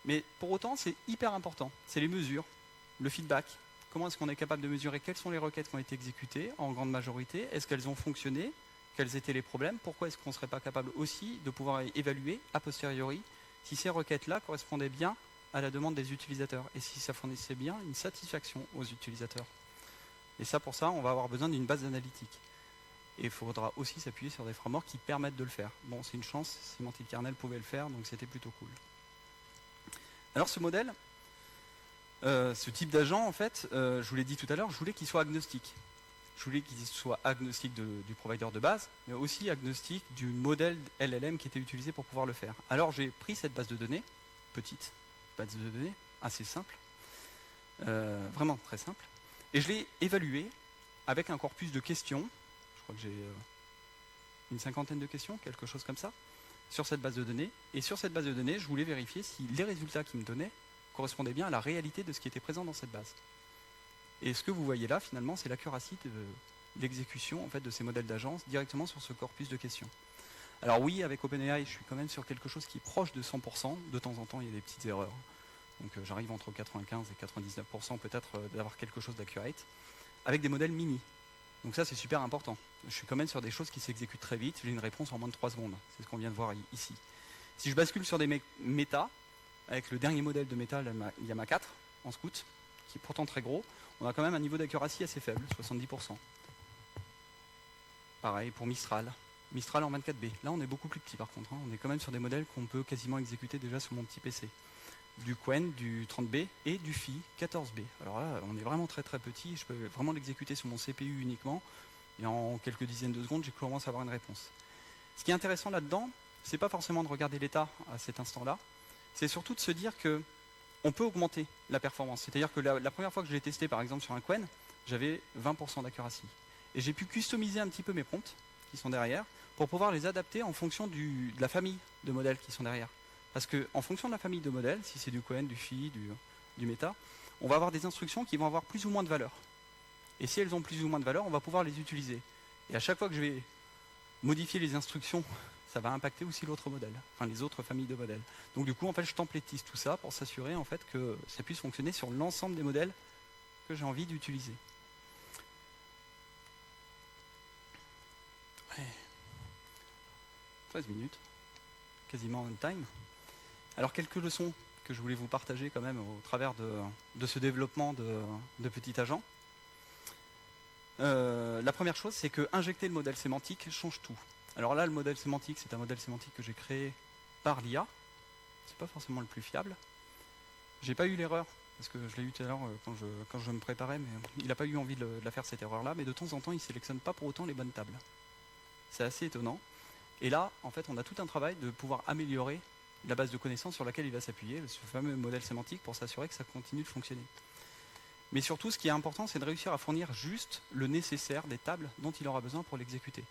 mais pour autant, c'est hyper important. C'est les mesures, le feedback. Comment est-ce qu'on est capable de mesurer quelles sont les requêtes qui ont été exécutées en grande majorité? Est-ce qu'elles ont fonctionné? Quels étaient les problèmes? Pourquoi est-ce qu'on ne serait pas capable aussi de pouvoir évaluer a posteriori si ces requêtes-là correspondaient bien à la demande des utilisateurs et si ça fournissait bien une satisfaction aux utilisateurs? Et ça, pour ça, on va avoir besoin d'une base analytique. Et il faudra aussi s'appuyer sur des frameworks qui permettent de le faire. Bon, c'est une chance, Semantic Kernel pouvait le faire, donc c'était plutôt cool. Alors ce modèle, ce type d'agent, en fait, je vous l'ai dit tout à l'heure, je voulais qu'il soit agnostique. Je voulais qu'il soit agnostique du provider de base, mais aussi agnostique du modèle LLM qui était utilisé pour pouvoir le faire. Alors j'ai pris cette base de données, petite base de données, assez simple, vraiment très simple, et je l'ai évaluée avec un corpus de questions. Je crois que j'ai une cinquantaine de questions, quelque chose comme ça, sur cette base de données. Et sur cette base de données, je voulais vérifier si les résultats qu'il me donnait correspondaient bien à la réalité de ce qui était présent dans cette base. Et ce que vous voyez là, finalement, c'est l'accuracy de l'exécution en fait, de ces modèles d'agence directement sur ce corpus de questions. Alors oui, avec OpenAI, je suis quand même sur quelque chose qui est proche de 100%. De temps en temps, il y a des petites erreurs. Donc j'arrive entre 95 et 99% peut-être d'avoir quelque chose d'accurate. Avec des modèles mini. Donc ça, c'est super important. Je suis quand même sur des choses qui s'exécutent très vite. J'ai une réponse en moins de 3 secondes. C'est ce qu'on vient de voir ici. Si je bascule sur des méta, avec le dernier modèle de méta, il y a ma 4 en Scout, qui est pourtant très gros, on a quand même un niveau d'accuracy assez faible, 70%. Pareil pour Mistral. Mistral en 24B. Là, on est beaucoup plus petit par contre. On est quand même sur des modèles qu'on peut quasiment exécuter déjà sur mon petit PC. Du Qwen, du 30B et du Phi 14B. Alors là, on est vraiment très très petit. Je peux vraiment l'exécuter sur mon CPU uniquement. Et en quelques dizaines de secondes, j'ai commencé à avoir une réponse. Ce qui est intéressant là-dedans, c'est pas forcément de regarder l'état à cet instant-là. C'est surtout de se dire que on peut augmenter la performance. C'est-à-dire que la première fois que je l'ai testé, par exemple, sur un Qwen, j'avais 20% d'accuracy. Et j'ai pu customiser un petit peu mes prompts qui sont derrière pour pouvoir les adapter en fonction de la famille de modèles qui sont derrière. Parce qu'en fonction de la famille de modèles, si c'est du Qwen, du Phi, du Meta, on va avoir des instructions qui vont avoir plus ou moins de valeur. Et si elles ont plus ou moins de valeur, on va pouvoir les utiliser. Et à chaque fois que je vais modifier les instructions, ça va impacter aussi l'autre modèle, enfin les autres familles de modèles. Donc du coup, en fait, je templatise tout ça pour s'assurer en fait que ça puisse fonctionner sur l'ensemble des modèles que j'ai envie d'utiliser. Ouais. 13 minutes, quasiment on time. Alors quelques leçons que je voulais vous partager quand même au travers de ce développement de petit agent. La première chose, c'est que injecter le modèle sémantique change tout. Alors là, le modèle sémantique, c'est un modèle sémantique que j'ai créé par l'IA. C'est pas forcément le plus fiable. J'ai pas eu l'erreur, parce que je l'ai eu tout à l'heure quand je me préparais, mais il n'a pas eu envie de la faire cette erreur-là, mais de temps en temps, il ne sélectionne pas pour autant les bonnes tables. C'est assez étonnant. Et là, en fait, on a tout un travail de pouvoir améliorer la base de connaissances sur laquelle il va s'appuyer, ce fameux modèle sémantique, pour s'assurer que ça continue de fonctionner. Mais surtout, ce qui est important, c'est de réussir à fournir juste le nécessaire des tables dont il aura besoin pour l'exécuter.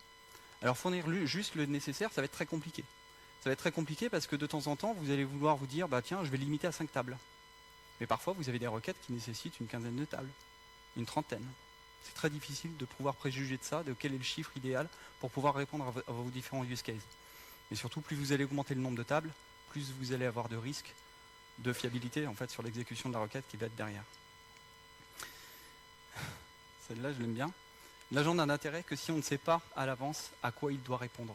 Alors fournir juste le nécessaire, ça va être très compliqué. Ça va être très compliqué parce que de temps en temps, vous allez vouloir vous dire, bah tiens, je vais limiter à 5 tables. Mais parfois, vous avez des requêtes qui nécessitent une quinzaine de tables, une trentaine. C'est très difficile de pouvoir préjuger de ça, de quel est le chiffre idéal pour pouvoir répondre à vos différents use cases. Et surtout, plus vous allez augmenter le nombre de tables, plus vous allez avoir de risques de fiabilité en fait, sur l'exécution de la requête qui va être derrière. Celle-là, je l'aime bien. L'agent n'a d'intérêt que si on ne sait pas à l'avance à quoi il doit répondre.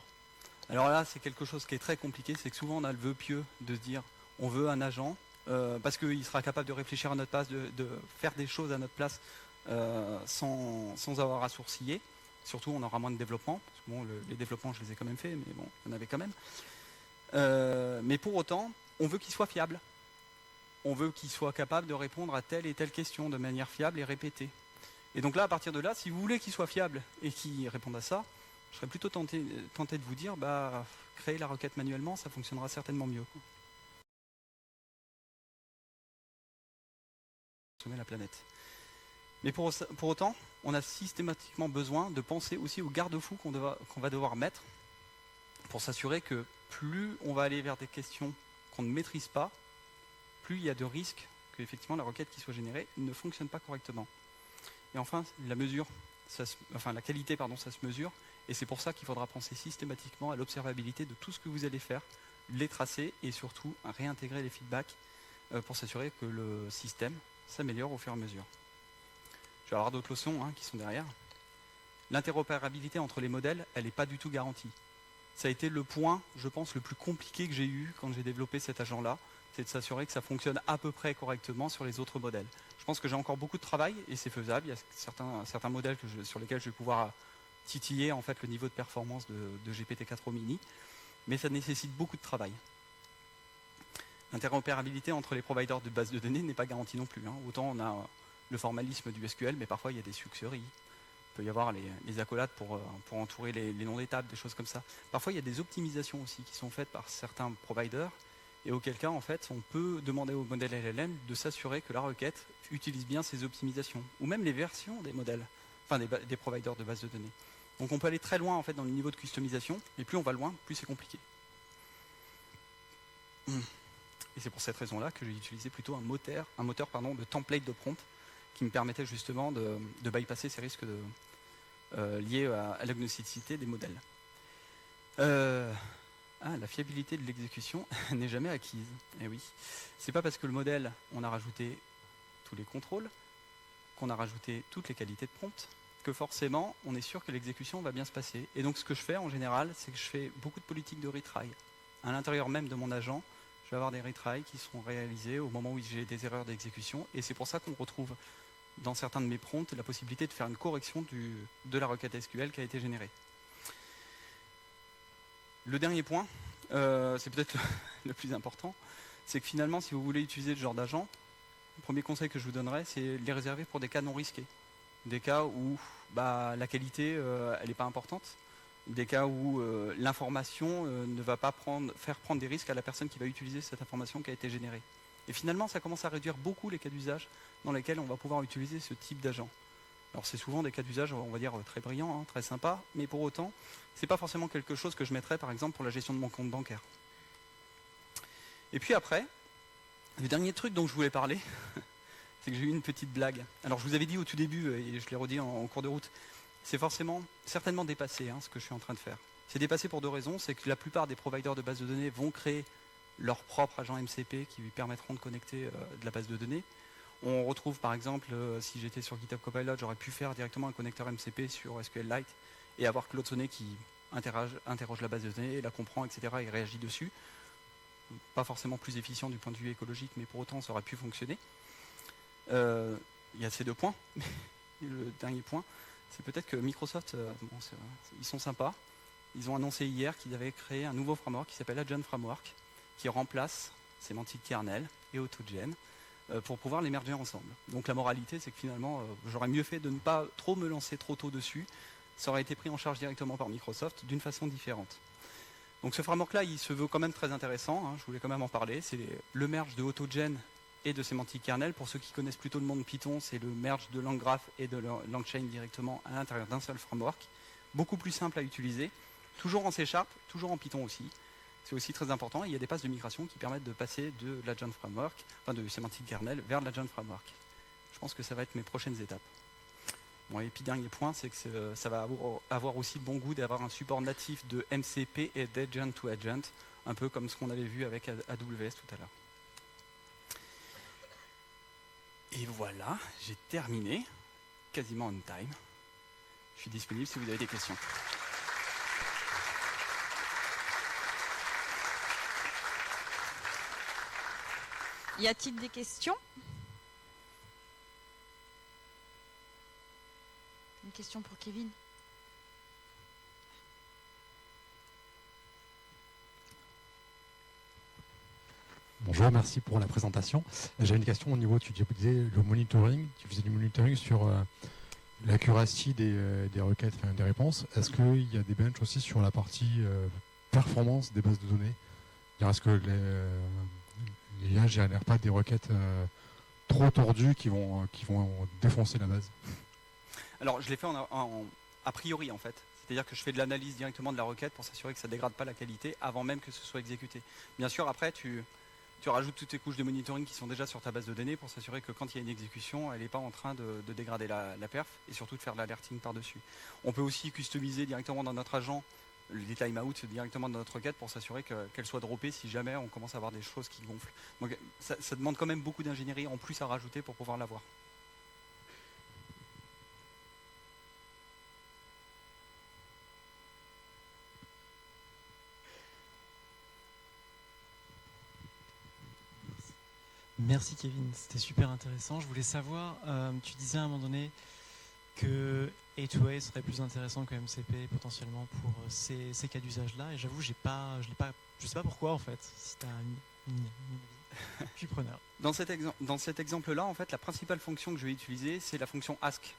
Alors là, c'est quelque chose qui est très compliqué, c'est que souvent on a le vœu pieux de se dire on veut un agent, parce qu'il sera capable de réfléchir à notre place, de faire des choses à notre place sans avoir à sourciller. Surtout, on aura moins de développement. Parce que bon, les développements, je les ai quand même faits, mais bon, il y en avait quand même. Mais pour autant, on veut qu'il soit fiable. On veut qu'il soit capable de répondre à telle et telle question de manière fiable et répétée. Et donc là, à partir de là, si vous voulez qu'il soit fiable et qu'il réponde à ça, je serais plutôt tenté de vous dire, bah, créer la requête manuellement, ça fonctionnera certainement mieux. La planète. Mais pour autant, on a systématiquement besoin de penser aussi aux garde-fous qu'on va devoir mettre pour s'assurer que plus on va aller vers des questions qu'on ne maîtrise pas, plus il y a de risques que effectivement la requête qui soit générée ne fonctionne pas correctement. Et enfin, la qualité, ça se mesure, et c'est pour ça qu'il faudra penser systématiquement à l'observabilité de tout ce que vous allez faire, les tracer et surtout à réintégrer les feedbacks pour s'assurer que le système s'améliore au fur et à mesure. Je vais avoir d'autres leçons qui sont derrière. L'interopérabilité entre les modèles, elle n'est pas du tout garantie. Ça a été le point, je pense, le plus compliqué que j'ai eu quand j'ai développé cet agent-là, c'est de s'assurer que ça fonctionne à peu près correctement sur les autres modèles. Je pense que j'ai encore beaucoup de travail et c'est faisable. Il y a certains modèles sur lesquels je vais pouvoir titiller en fait, le niveau de performance de GPT-4 Mini, mais ça nécessite beaucoup de travail. L'interopérabilité entre les providers de bases de données n'est pas garantie non plus. Autant on a le formalisme du SQL, mais parfois il y a des sucreries. Il peut y avoir les accolades pour entourer les noms des tables, des choses comme ça. Parfois il y a des optimisations aussi qui sont faites par certains providers, et auquel cas en fait on peut demander au modèle LLM de s'assurer que la requête utilise bien ces optimisations, ou même les versions des modèles, enfin des providers de bases de données. Donc on peut aller très loin en fait dans le niveau de customisation, et plus on va loin, plus c'est compliqué. Et c'est pour cette raison-là que j'ai utilisé plutôt un moteur de template de prompt qui me permettait justement de bypasser ces risques liés à l'agnosticité des modèles. La fiabilité de l'exécution n'est jamais acquise. Eh oui. C'est pas parce que le modèle, on a rajouté tous les contrôles, qu'on a rajouté toutes les qualités de prompt, que forcément, on est sûr que l'exécution va bien se passer. Et donc, ce que je fais en général, c'est que je fais beaucoup de politiques de retry. À l'intérieur même de mon agent, je vais avoir des retries qui seront réalisés au moment où j'ai des erreurs d'exécution. Et c'est pour ça qu'on retrouve dans certains de mes prompts la possibilité de faire une correction de la requête SQL qui a été générée. Le dernier point, c'est peut-être le plus important, c'est que finalement, si vous voulez utiliser ce genre d'agent, le premier conseil que je vous donnerais, c'est de les réserver pour des cas non risqués. Des cas où la qualité, elle n'est pas importante. Des cas où l'information ne va pas faire prendre des risques à la personne qui va utiliser cette information qui a été générée. Et finalement, ça commence à réduire beaucoup les cas d'usage dans lesquels on va pouvoir utiliser ce type d'agent. Alors c'est souvent des cas d'usage, on va dire, très brillants, très sympas, mais pour autant, c'est pas forcément quelque chose que je mettrais, par exemple, pour la gestion de mon compte bancaire. Et puis après, le dernier truc dont je voulais parler, c'est que j'ai eu une petite blague. Alors je vous avais dit au tout début, et je l'ai redit en cours de route, c'est certainement dépassé ce que je suis en train de faire. C'est dépassé pour deux raisons, c'est que la plupart des providers de bases de données vont créer leur propre agent MCP qui lui permettront de connecter de la base de données. On retrouve par exemple, si j'étais sur GitHub Copilot, j'aurais pu faire directement un connecteur MCP sur SQLite et avoir Claude Sonnet qui interroge la base de données, la comprend, etc. et réagit dessus. Pas forcément plus efficient du point de vue écologique, mais pour autant ça aurait pu fonctionner. Il y a ces deux points. Et le dernier point, c'est peut-être que Microsoft, ils sont sympas. Ils ont annoncé hier qu'ils avaient créé un nouveau framework qui s'appelle Agent Framework, qui remplace Semantic Kernel et AutoGen pour pouvoir les merger ensemble. Donc la moralité, c'est que finalement, j'aurais mieux fait de ne pas trop me lancer trop tôt dessus. Ça aurait été pris en charge directement par Microsoft d'une façon différente. Donc ce framework-là, il se veut quand même très intéressant. Je voulais quand même en parler. C'est le merge de AutoGen et de Semantic Kernel. Pour ceux qui connaissent plutôt le monde Python, c'est le merge de LangGraph et de LangChain directement à l'intérieur d'un seul framework. Beaucoup plus simple à utiliser. Toujours en C#, toujours en Python aussi. C'est aussi très important. Il y a des passes de migration qui permettent de passer de l'Agent Framework, enfin de Semantic Kernel, vers l'Agent Framework. Je pense que ça va être mes prochaines étapes. Bon, et puis dernier point, c'est que ça va avoir aussi le bon goût d'avoir un support natif de MCP et d'Agent to Agent, un peu comme ce qu'on avait vu avec AWS tout à l'heure. Et voilà, j'ai terminé, quasiment on time. Je suis disponible si vous avez des questions. Y a-t-il des questions? Une question pour Kevin. Bonjour, merci pour la présentation. J'ai une question au niveau, tu disais le monitoring, tu faisais du monitoring sur l'accuracy des requêtes, enfin, des réponses. Est-ce qu'il y a des benches aussi sur la partie performance des bases de données? Est-ce que les IA ne génèrent pas des requêtes trop tordues qui vont défoncer la base? Alors je l'ai fait a priori en fait. C'est-à-dire que je fais de l'analyse directement de la requête pour s'assurer que ça ne dégrade pas la qualité avant même que ce soit exécuté. Bien sûr, après, tu rajoutes toutes tes couches de monitoring qui sont déjà sur ta base de données pour s'assurer que quand il y a une exécution, elle n'est pas en train de dégrader la perf et surtout de faire de l'alerting par-dessus. On peut aussi customiser directement dans notre agent les timeouts directement dans notre requête pour s'assurer qu'elle soit droppée si jamais on commence à avoir des choses qui gonflent. Donc ça demande quand même beaucoup d'ingénierie en plus à rajouter pour pouvoir l'avoir. Merci Kevin, c'était super intéressant. Je voulais savoir, tu disais à un moment donné que A2A serait plus intéressant que MCP potentiellement pour ces cas d'usage-là. Et j'avoue, je sais pas pourquoi en fait. Si tu as une je suis preneur. Dans cet exemple-là, en fait, la principale fonction que je vais utiliser, c'est la fonction ask.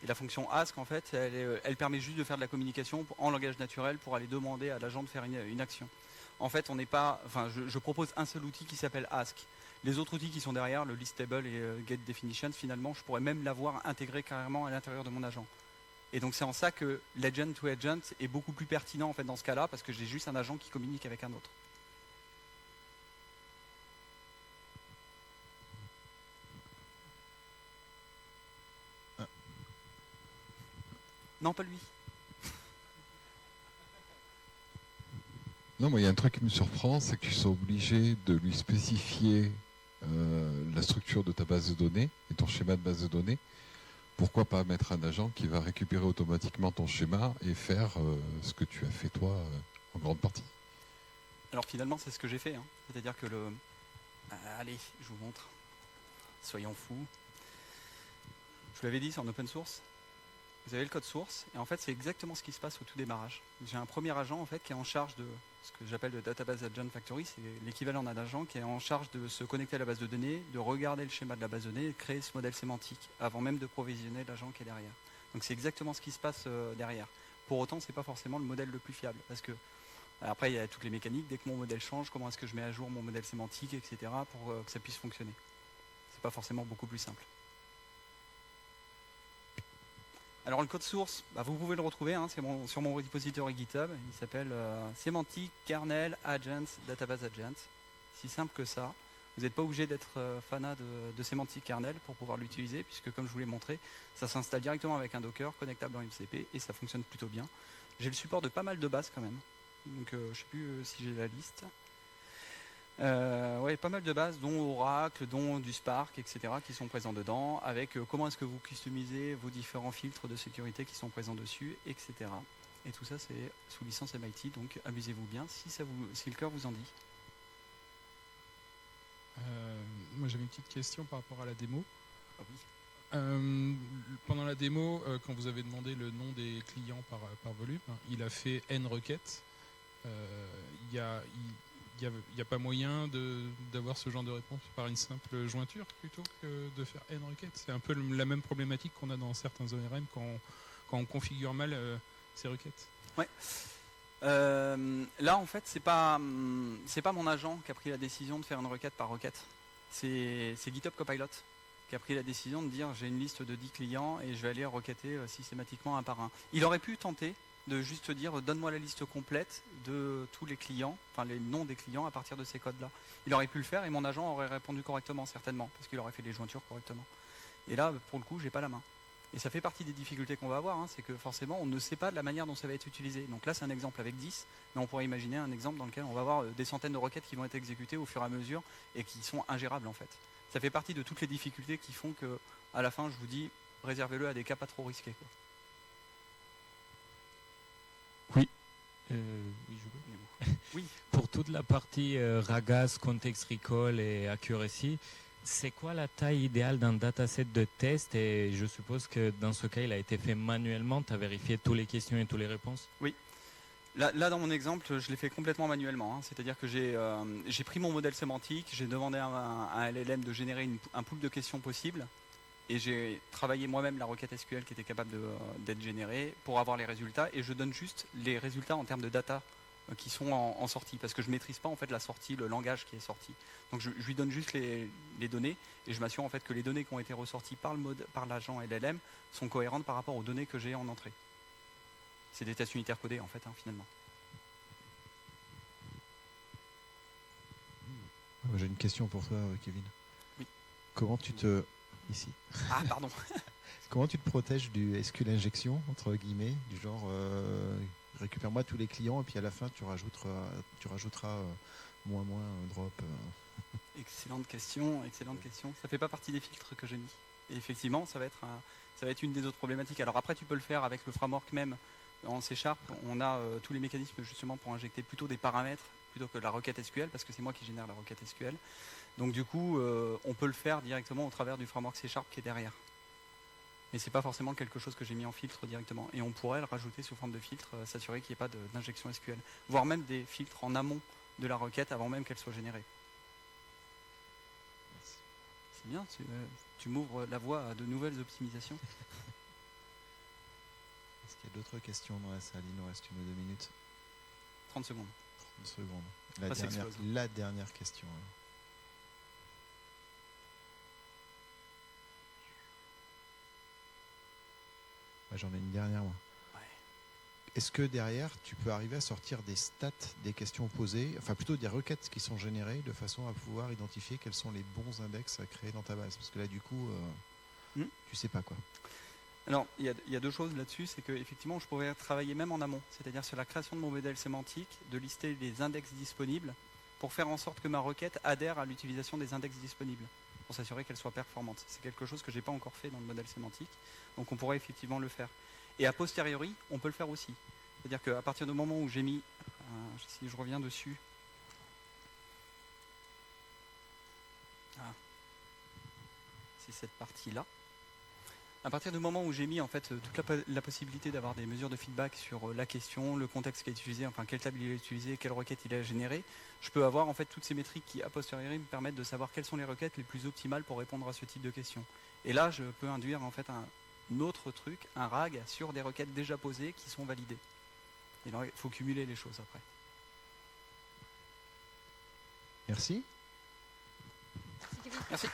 Et la fonction ask, en fait, elle permet juste de faire de la communication en langage naturel pour aller demander à l'agent de faire une action. En fait, je propose un seul outil qui s'appelle ask. Les autres outils qui sont derrière, le listable et getDefinitions, finalement, je pourrais même l'avoir intégré carrément à l'intérieur de mon agent. Et donc c'est en ça que l'agent to agent est beaucoup plus pertinent en fait dans ce cas-là, parce que j'ai juste un agent qui communique avec un autre. Non, pas lui. Non, moi, il y a un truc qui me surprend, c'est que tu sois obligé de lui spécifier la structure de ta base de données et ton schéma de base de données. Pourquoi pas mettre un agent qui va récupérer automatiquement ton schéma et faire ce que tu as fait toi en grande partie? Alors finalement, c'est ce que j'ai fait, hein. C'est-à-dire que allez, je vous montre. Soyons fous. Je vous l'avais dit, c'est en open source. Vous avez le code source, et en fait, c'est exactement ce qui se passe au tout démarrage. J'ai un premier agent en fait qui est en charge de ce que j'appelle le Database Agent Factory, c'est l'équivalent d'un agent qui est en charge de se connecter à la base de données, de regarder le schéma de la base de données et de créer ce modèle sémantique avant même de provisionner l'agent qui est derrière. Donc c'est exactement ce qui se passe derrière. Pour autant, c'est pas forcément le modèle le plus fiable, parce que après il y a toutes les mécaniques. Dès que mon modèle change, comment est-ce que je mets à jour mon modèle sémantique, etc. pour que ça puisse fonctionner. C'est pas forcément beaucoup plus simple. Alors le code source, vous pouvez le retrouver, hein, c'est sur mon repository GitHub. Il s'appelle Semantic Kernel Agents Database Agent. Si simple que ça. Vous n'êtes pas obligé d'être fanat de Semantic Kernel pour pouvoir l'utiliser, puisque comme je vous l'ai montré, ça s'installe directement avec un Docker connectable en MCP et ça fonctionne plutôt bien. J'ai le support de pas mal de bases quand même. Donc je ne sais plus si j'ai la liste. Ouais, pas mal de bases, dont Oracle, dont du Spark, etc., qui sont présents dedans, avec comment est-ce que vous customisez vos différents filtres de sécurité qui sont présents dessus, etc. Et tout ça, c'est sous licence MIT, donc amusez-vous bien si le cœur vous en dit. Moi, j'avais une petite question par rapport à la démo. Ah oui. Pendant la démo, quand vous avez demandé le nom des clients par volume, il a fait N requêtes. Il n'y a pas moyen d'avoir ce genre de réponse par une simple jointure plutôt que de faire N requêtes. C'est un peu la même problématique qu'on a dans certains ORM quand on configure mal ces requêtes. Ouais. Là, en fait, c'est pas mon agent qui a pris la décision de faire une requête par requête. C'est GitHub Copilot qui a pris la décision de dire j'ai une liste de 10 clients et je vais aller requêter systématiquement un par un. Il aurait pu tenter de juste dire donne-moi la liste complète de tous les clients, enfin les noms des clients à partir de ces codes-là. Il aurait pu le faire et mon agent aurait répondu correctement, certainement, parce qu'il aurait fait les jointures correctement. Et là, pour le coup, j'ai pas la main. Et ça fait partie des difficultés qu'on va avoir, hein, c'est que forcément, on ne sait pas de la manière dont ça va être utilisé. Donc là, c'est un exemple avec 10, mais on pourrait imaginer un exemple dans lequel on va avoir des centaines de requêtes qui vont être exécutées au fur et à mesure et qui sont ingérables en fait. Ça fait partie de toutes les difficultés qui font que, à la fin, je vous dis, réservez-le à des cas pas trop risqués, quoi. Oui, je veux. Oui. Pour toute la partie RAGAS, Context Recall et Accuracy, c'est quoi la taille idéale d'un dataset de test? Et je suppose que dans ce cas, il a été fait manuellement. Tu as vérifié toutes les questions et toutes les réponses? Oui. Là, dans mon exemple, je l'ai fait complètement manuellement, hein. C'est-à-dire que j'ai pris mon modèle sémantique, j'ai demandé à un LLM de générer un pool de questions possibles, et j'ai travaillé moi-même la requête SQL qui était capable d'être générée pour avoir les résultats, et je donne juste les résultats en termes de data qui sont en sortie, parce que je ne maîtrise pas en fait la sortie, le langage qui est sorti. Donc je lui donne juste les données, et je m'assure en fait que les données qui ont été ressorties par l'agent LLM sont cohérentes par rapport aux données que j'ai en entrée. C'est des tests unitaires codés en fait, hein, finalement. J'ai une question pour toi, Kevin. Oui. Comment tu te... Ici. Ah, pardon. Comment tu te protèges du SQL injection, entre guillemets, du genre récupère-moi tous les clients et puis à la fin tu rajouteras moins drop. Excellente question. Ça fait pas partie des filtres que j'ai mis. Et effectivement, ça va être une des autres problématiques. Alors après, tu peux le faire avec le framework même. En C#, on a tous les mécanismes justement pour injecter plutôt des paramètres plutôt que la requête SQL, parce que c'est moi qui génère la requête SQL. Donc du coup, on peut le faire directement au travers du framework C# qui est derrière. Mais c'est pas forcément quelque chose que j'ai mis en filtre directement. Et on pourrait le rajouter sous forme de filtre, s'assurer qu'il n'y ait pas d'injection SQL. Voire même des filtres en amont de la requête avant même qu'elle soit générée. C'est bien, tu m'ouvres la voie à de nouvelles optimisations. Est-ce qu'il y a d'autres questions dans la salle? Il nous reste 1 ou 2 minutes. 30 secondes. 30 secondes. La dernière question. J'en ai une dernière, moi. Ouais. Est-ce que derrière, tu peux arriver à sortir des stats des questions posées, enfin plutôt des requêtes qui sont générées, de façon à pouvoir identifier quels sont les bons index à créer dans ta base? Parce que là, du coup, tu sais pas quoi. Alors, il y a deux choses là-dessus, c'est qu'effectivement, je pourrais travailler même en amont, c'est-à-dire sur la création de mon modèle sémantique, de lister les index disponibles, pour faire en sorte que ma requête adhère à l'utilisation des index disponibles, pour s'assurer qu'elle soit performante. C'est quelque chose que je n'ai pas encore fait dans le modèle sémantique, donc on pourrait effectivement le faire. Et a posteriori, on peut le faire aussi. C'est-à-dire qu'à partir du moment où j'ai mis, si je reviens dessus, c'est cette partie-là. À partir du moment où j'ai mis en fait toute la possibilité d'avoir des mesures de feedback sur la question, le contexte qui est utilisé, enfin quelle table il a utilisé, quelle requête il a généré, je peux avoir en fait toutes ces métriques qui a posteriori me permettent de savoir quelles sont les requêtes les plus optimales pour répondre à ce type de questions. Et là, je peux induire en fait un autre truc, un RAG sur des requêtes déjà posées qui sont validées. Et là, il faut cumuler les choses après. Merci. Merci, Kevin. Merci.